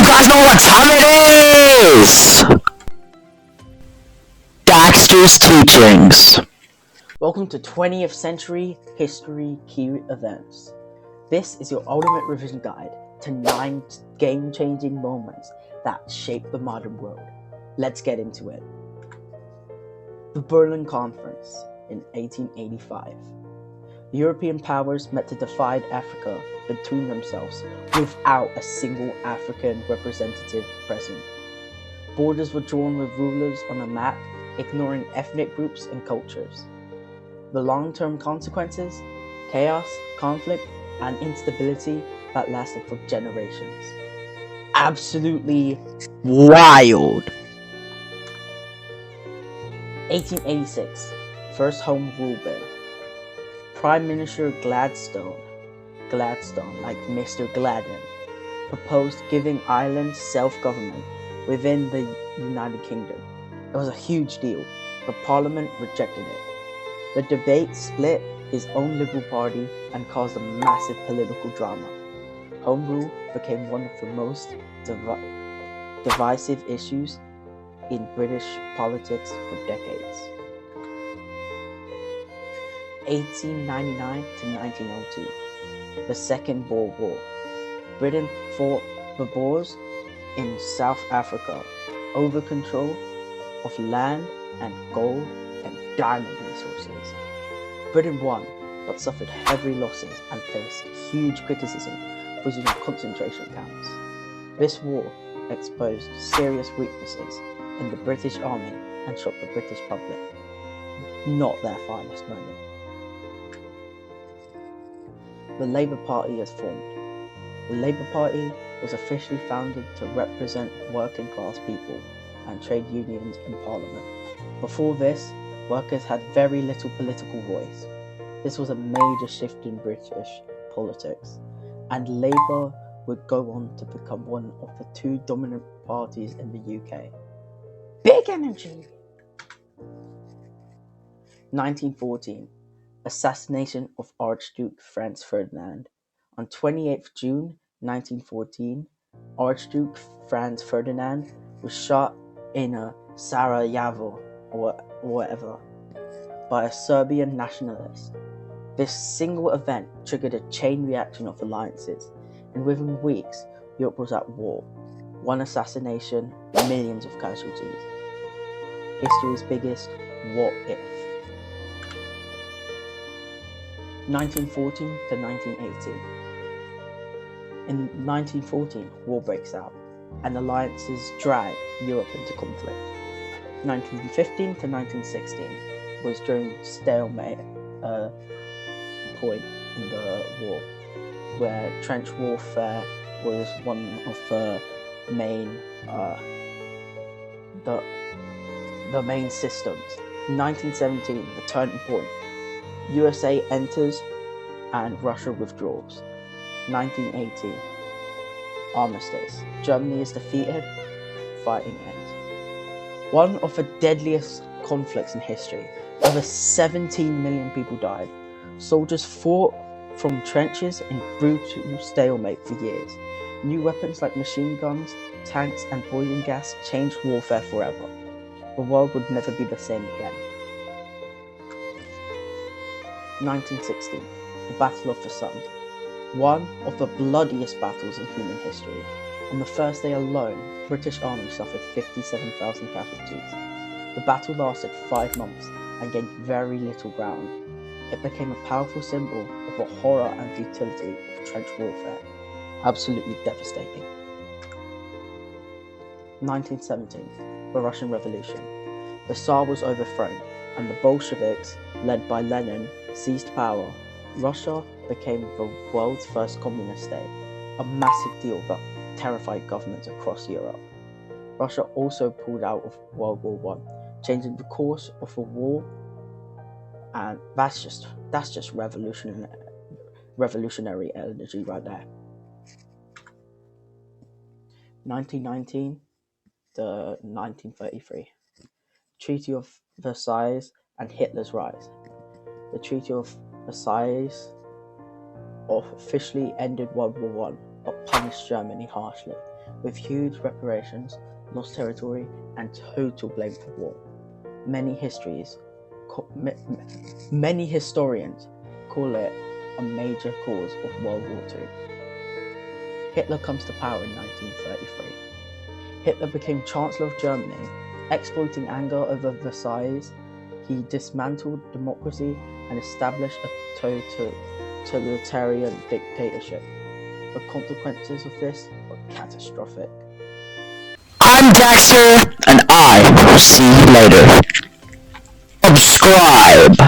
guys know what time it is? Daxter's Teachings. Welcome to 20th Century History Key Events. This is your ultimate revision guide to 9 game-changing moments that shaped the modern world. Let's get into it. The Berlin Conference in 1885. European powers met to divide Africa between themselves without a single African representative present. Borders were drawn with rulers on a map, ignoring ethnic groups and cultures. The long-term consequences? Chaos, conflict, and instability that lasted for generations. Absolutely Wild. 1886, First Home Rule Bill. Prime Minister Gladstone, like Mr. Gladden, proposed giving Ireland self-government within the United Kingdom. It was a huge deal, but Parliament rejected it. The debate split his own Liberal Party and caused a massive political drama. Home Rule became one of the most divisive issues in British politics for decades. 1899 to 1902, the Second Boer War. Britain fought the Boers in South Africa over control of land and gold and diamond resources. Britain won, but suffered heavy losses and faced huge criticism for using concentration camps. This war exposed serious weaknesses in the British Army and shocked the British public. Not their finest moment. The Labour Party is formed. The Labour Party was officially founded to represent working class people and trade unions in Parliament. Before this, workers had very little political voice. This was a major shift in British politics, and Labour would go on to become one of the 2 dominant parties in the UK. Big energy! 1914, assassination of Archduke Franz Ferdinand. On 28th June 1914, Archduke Franz Ferdinand was shot in Sarajevo or whatever by a Serbian nationalist. This single event triggered a chain reaction of alliances, and within weeks, Europe was at war. One assassination, millions of casualties. History's biggest what if. 1914 to 1918. In 1914, war breaks out, and alliances drag Europe into conflict. 1915 to 1916 was during stalemate point in the war, where trench warfare was one of the main the main systems. 1917, the turning point. USA enters and Russia withdraws. 1918, armistice. Germany is defeated, fighting ends. One of the deadliest conflicts in history. Over 17 million people died. Soldiers fought from trenches in brutal stalemate for years. New weapons like machine guns, tanks, and poison gas changed warfare forever. The world would never be the same again. 1916, the Battle of the Somme. One of the bloodiest battles in human history. On the first day alone, the British Army suffered 57,000 casualties. The battle lasted 5 months and gained very little ground. It became a powerful symbol of the horror and futility of trench warfare. Absolutely devastating. 1917, the Russian Revolution. The Tsar was overthrown, and the Bolsheviks, led by Lenin, seized power. Russia became the world's first communist state, a massive deal that terrified governments across Europe. Russia also pulled out of World War I, changing the course of the war, and that's just revolutionary energy right there. 1919 to 1933, Treaty of Versailles and Hitler's rise. The Treaty of Versailles officially ended World War I, but punished Germany harshly. with huge reparations, lost territory, and total blame for war. Many historians call it a major cause of World War II. Hitler comes to power in 1933. Hitler became Chancellor of Germany. Exploiting anger over Versailles, he dismantled democracy and established a totalitarian dictatorship. The consequences of this were catastrophic. I'm Dexter, and I will see you later. Subscribe!